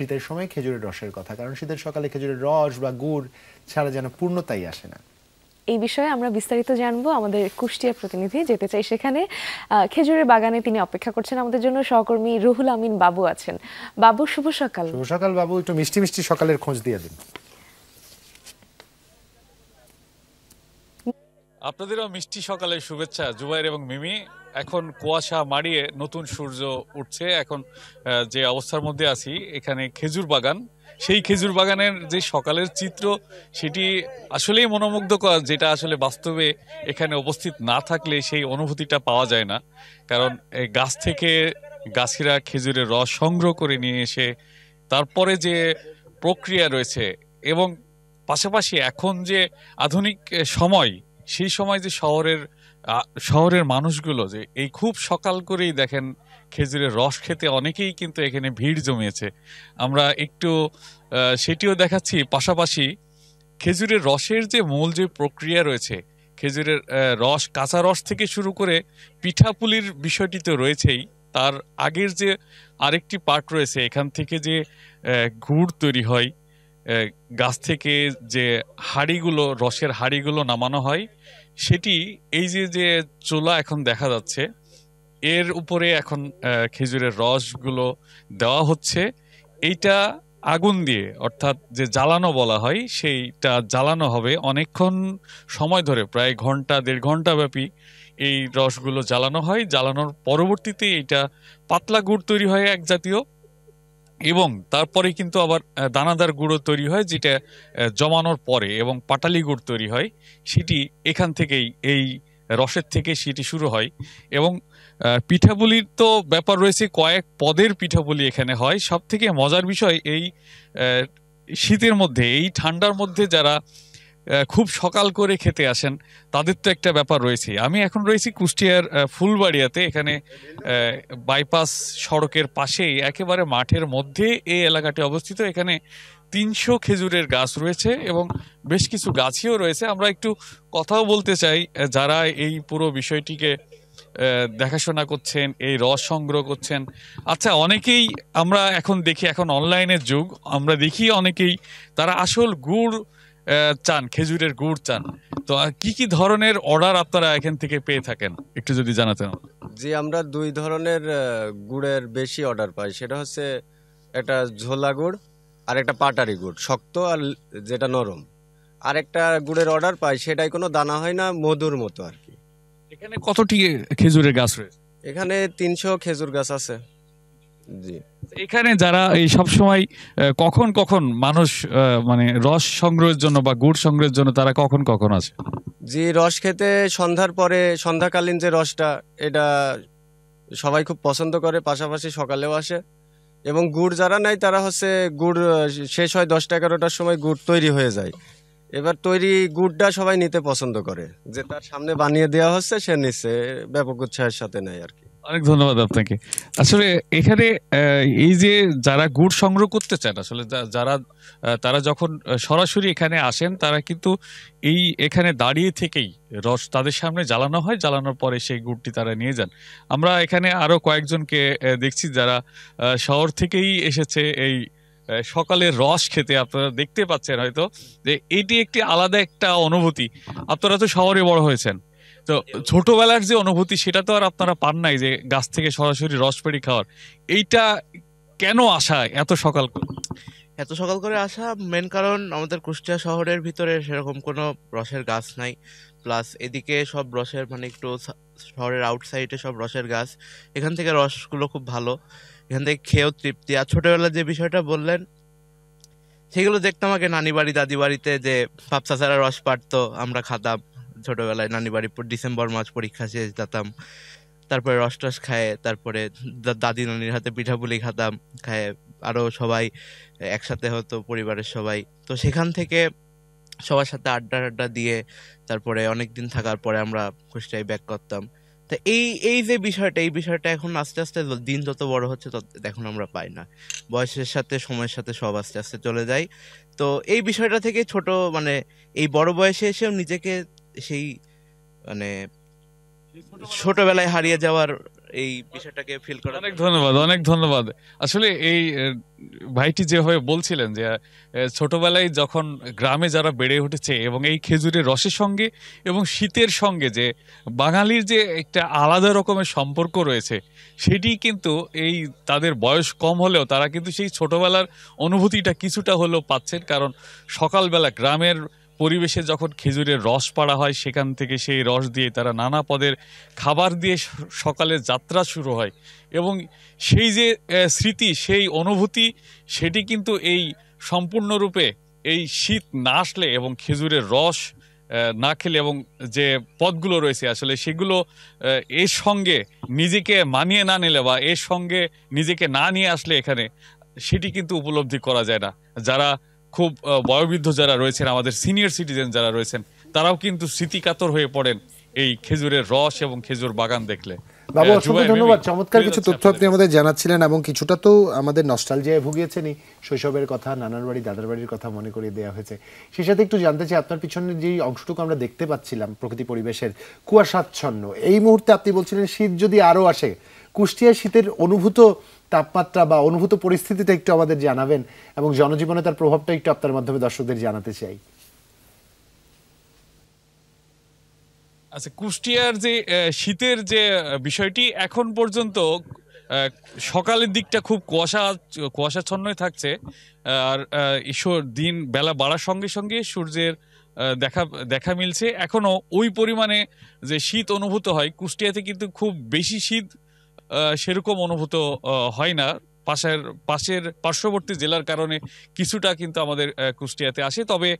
শীতের সময় খেজুরের রসের কথা, কারণ শীতের সকালে খেজুরের রস বা গুড় ছাড়া যেন পূর্ণতাই আসে না। এই বিষয়ে আমরা বিস্তারিত জানবো। আমাদের কুষ্টিয়া প্রতিনিধি যেতে চাই সেখানে। খেজুরের বাগানে তিনি অপেক্ষা করছেন আমাদের জন্য। সহকর্মী রুহুল আমিন বাবু আছেন। বাবু, শুভ সকাল। শুভ সকাল বাবু, একটু মিষ্টি মিষ্টি সকালের খোঁজ দিয়ে দিন। আপনাদেরও মিষ্টি সকালের শুভেচ্ছা জুবাইর এবং মিমি। এখন কুয়াশা মাড়িয়ে নতুন সূর্য উঠছে। এখন যে অবস্থার মধ্যে আছি, এখানে খেজুর বাগান। সেই খেজুর বাগানের যে সকালের চিত্র, সেটি আসলেই মনোমুগ্ধকর, যেটা আসলে বাস্তবে এখানে উপস্থিত না থাকলে সেই অনুভূতিটা পাওয়া যায় না। কারণ গাছ থেকে গাছিরা খেজুরের রস সংগ্রহ করে নিয়ে এসে তারপরে যে প্রক্রিয়া রয়েছে, এবং পাশাপাশি এখন যে আধুনিক সময়, সেই সময় যে শহরের মানুষগুলো যে এই খুব সকাল করেই দেখেন খেজুরের রস খেতে অনেকেই কিন্তু এখানে ভিড় জমিয়েছে। আমরা একটু সেটিও দেখাচ্ছি। পাশাপাশি খেজুরের রসের যে মূল যে প্রক্রিয়া রয়েছে, খেজুরের রস, কাঁচা রস থেকে শুরু করে পিঠাপুলির বিষয়টি তো রয়েছেই, তার আগের যে আরেকটি পার্ট রয়েছে, এখান থেকে যে গুড় তৈরি হয়, গাছ থেকে যে হাঁড়িগুলো, রসের হাঁড়িগুলো নামানো হয়, সেটি এই যে যে চুলা এখন দেখা যাচ্ছে, এর উপরে এখন খেজুরের রসগুলো দেওয়া হচ্ছে। এইটা আগুন দিয়ে, অর্থাৎ যে জ্বালানো বলা হয়, সেইটা জ্বালানো হবে অনেকক্ষণ সময় ধরে, প্রায় ঘন্টা 1.5 ঘন্টা ব্যাপী এই রসগুলো জ্বালানো হয়। জ্বালানোর পরবর্তীতে এইটা পাতলা গুড় তৈরি হয় এক জাতীয়, এবং তারপরে কিন্তু আবার দানাদার গুঁড়ো তৈরি হয়, যেটা জমানোর পরে, এবং পাটালি গুড় তৈরি হয়। সেটি এখান থেকেই, এই রসের থেকে সেটি শুরু হয়। এবং পিঠাপুলির তো ব্যাপার রয়েছে, কয়েক পদের পিঠাপুলি এখানে হয়। সব থেকে মজার বিষয়, এই শীতের মধ্যে, এই ঠান্ডার মধ্যে যারা খুব সকাল করে খেতে আসেন, তাদের তো একটা ব্যাপার রয়েছে। আমি এখন রয়েছি কুষ্টিয়ার ফুলবাড়িয়াতে। এখানে বাইপাস সড়কের পাশেই, একেবারে মাঠের মধ্যে এই এলাকাটি অবস্থিত। এখানে 300 খেজুরের গাছ রয়েছে এবং বেশ কিছু গাছিও রয়েছে। আমরা একটু কথাও বলতে চাই যারা এই পুরো বিষয়টিকে দেখাশোনা করছেন, এই রস সংগ্রহ করছেন। আচ্ছা, অনেকেই আমরা এখন দেখি, এখন অনলাইনের যুগ, আমরা দেখি অনেকেই তারা আসল গুড় চান, খেজুরের গুড় চান। তো কি কি ধরনের অর্ডার আপনারা এখান থেকে পেয়ে থাকেন, একটু যদি জানাতেন। জি, আমরা 2 ধরনের গুড়ের বেশি অর্ডার পাই। সেটা হচ্ছে একটা ঝোলা গুড় আর একটা পাটারি গুড়, শক্ত আর যেটা নরম। আর একটা গুড়ের অর্ডার পাই, সেটাই কোনো দানা হয় না, মধুর মতো আর কি। এখানে কতটি খেজুরের গাছ রয়েছে? এখানে 300 খেজুর গাছ আছে। জি, এখানে যারা এই সব সময় কখন কখন মানুষ মানে রস সংগ্রহের জন্য বা গুড় সংগ্রহের জন্য তারা কখন কখন আসে? জি, রস খেতে সন্ধ্যার পরে, সন্ধ্যাকালীন যে রসটা, এটা সবাই খুব পছন্দ করে। পাশাপাশি সকালেও আসে। এবং গুড় যারা নেয় তারা হচ্ছে গুড় শেষ হয় 10টা-11টার সময় গুড় তৈরি হয়ে যায়। এবার তৈরি গুড়টা সবাই নিতে পছন্দ করে, যে তার সামনে বানিয়ে দেওয়া হচ্ছে, সে নিচ্ছে, ব্যাপক উৎসাহের সাথে নেয় আর কি। অনেক ধন্যবাদ আপনাকে। আসলে এখানে এই যে যারা গুড় সংগ্রহ করতে চান, আসলে যারা তারা যখন সরাসরি এখানে আসেন, তারা কিন্তু এই এখানে দাঁড়িয়ে থেকেই রস তাদের সামনে জ্বালানো হয়, জ্বালানোর পরে সেই গুড়টি তারা নিয়ে যান। আমরা এখানে আরো কয়েকজনকে দেখছি যারা শহর থেকেই এসেছে এই সকালের রস খেতে। আপনারা দেখতে পাচ্ছেন হয়তো যে এটি একটি আলাদা একটা অনুভূতি। আপনারা তো শহরে বড় হয়েছেন, তো ছোটবেলার যে অনুভূতি সেটা তো আর আপনারা পান নাই, যে গাছ থেকে সরাসরি রস পেড়ে খাওয়ার। এইটা কেন আসা এত সকাল করে? এত সকাল করে আসা মেন কারণ, আমাদের কুষ্টিয়া শহরের ভিতরে সেরকম কোনো রসের গাছ নাই। প্লাস এদিকে সব রসের মানে একটু শহরের আউটসাইডে সব রসের গাছ। এখান থেকে রসগুলো খুব ভালো, এখান থেকে খেয়েও তৃপ্তি। আর ছোটবেলার যে বিষয়টা বললেন, সেগুলো দেখতাম আগে নানি বাড়ি, দাদি বাড়িতে, যে বাপ চাচারা রস পাড়তো, আমরা খাতাম ছোটবেলায়। নানি বাড়ি ডিসেম্বর মাস পরীক্ষা শেষ যেতাম, তারপরে রস টস খায়, তারপরে দাদি নানির হাতে পিঠাপুলি খাতাম, খায় আরো সবাই একসাথে হতো পরিবারের সবাই। তো সেখান থেকে সবার সাথে আড্ডা আড্ডা দিয়ে তারপরে অনেকদিন থাকার পরে আমরা কুষ্টিয়ায় ব্যাক করতাম। তো এই এই যে বিষয়টা, এই বিষয়টা এখন আস্তে আস্তে দিন যত বড় হচ্ছে তত এখন আমরা পাই না। বয়সের সাথে, সময়ের সাথে সব আস্তে আস্তে চলে যায়। তো এই বিষয়টা থেকে ছোট মানে এই বড় বয়সে এসেও নিজেকে সেই মানে ছোটবেলায় হারিয়ে যাওয়ার এই বিষয়টাকে ফিল করার অনেক জন্য। ধন্যবাদ, অনেক ধন্যবাদ। আসলে এই ভাইটি যেভাবে বলছিলেন যে ছোটবেলায় যখন গ্রামে যারা বেড়ে উঠেছে এবং এই খেজুরের রসের সঙ্গে এবং শীতের সঙ্গে যে বাঙালির যে একটা আলাদা রকমের সম্পর্ক রয়েছে, সেটি কিন্তু এই তাদের বয়স কম হলেও তারা কিন্তু সেই ছোটবেলার অনুভূতিটা কিছুটা হলেও পাচ্ছেন। কারণ সকালবেলা গ্রামের পরিবেশে যখন খেজুরের রস পাড়া হয়, সেখান থেকে সেই রস দিয়ে তারা নানা পদের খাবার দিয়ে সকালের যাত্রা শুরু হয় এবং সেই যে স্মৃতি, সেই অনুভূতি, সেটি কিন্তু এই সম্পূর্ণরূপে এই শীত না আসলে এবং খেজুরের রস না খেলে এবং যে পদগুলো রয়েছে আসলে সেগুলো এর সঙ্গে নিজেকে মানিয়ে না নিলে বা এর সঙ্গে নিজেকে না নিয়ে আসলে এখানে, সেটি কিন্তু উপলব্ধি করা যায় না। যারা খুব বয়োবৃদ্ধ যারা রয়েছেন, আমাদের সিনিয়র সিটিজেন যারা রয়েছেন, তারাও কিন্তু স্মৃতিকাতর হয়ে পড়েন এই খেজুরের রস এবং খেজুর বাগান দেখলে। বাবু, অসংখ্য জুবাইর, ধন্যবাদ। মিমি, চমৎকার ফিরে কিছু যাচ্ছি তথ্য আপনি আপনাদের আমাদের জানাচ্ছিলেন এবং কিছুটা তো আমাদের নস্টালজিয়ায় ভুগিয়েছেনই। শৈশবের কথা, নানার বাড়ি, দাদার বাড়ির কথা মনে করিয়ে দেওয়া হয়েছে। সেই সাথে একটু জানতে চাই, আপনার পিছনে যেই অংশটুকু আমরা দেখতে পাচ্ছিলাম প্রকৃতি পরিবেশের কুয়াশাচ্ছন্ন, এই মুহূর্তে আপনি বলছিলেন শীত যদি আরও আসে, কুষ্টিয়ার শীতের অনুভূত তাপমাত্রা বা অনুভূত পরিস্থিতিটা একটু আমাদের জানাবেন এবং জনজীবনে তার প্রভাবটা একটু আপনার মাধ্যমে দর্শকদের জানাতে চাই। আচ্ছা, কুষ্টিয়ার যে শীতের যে বিষয়টি এখন পর্যন্ত সকালের দিকটা খুব কুয়াশাচ্ছন্নই থাকছে। আর দিন বেলা বাড়ার সঙ্গে সঙ্গে সূর্যের দেখা মিলছে। এখনো ওই পরিমাণে যে শীত অনুভূত হয় কুষ্টিয়াতে, কিন্তু খুব বেশি শীত সেরকম অনুভূত হয় না। পাশের পার্শ্ববর্তী জেলার কারণে কিছুটা কিন্তু আমাদের কুষ্টিয়াতে আসে। তবে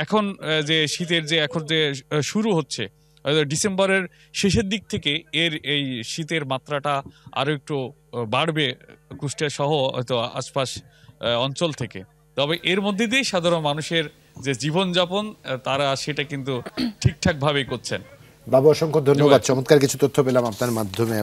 এখন যে শীতের যে এখন যে শুরু হচ্ছে ডিসেম্বরের শেষের দিক থেকে এই শীতের মাত্রাটা আরো একটু বাড়বে কুষ্টিয়া সহ হয়তো আশপাশ অঞ্চল থেকে। তবে এর মধ্যে দিয়েই সাধারণ মানুষের যে জীবনযাপন তারা সেটা কিন্তু ঠিকঠাক ভাবেই করছেন। বাবু, অসংখ্য ধন্যবাদ। চমৎকার কিছু তথ্য পেলাম আপনার মাধ্যমে।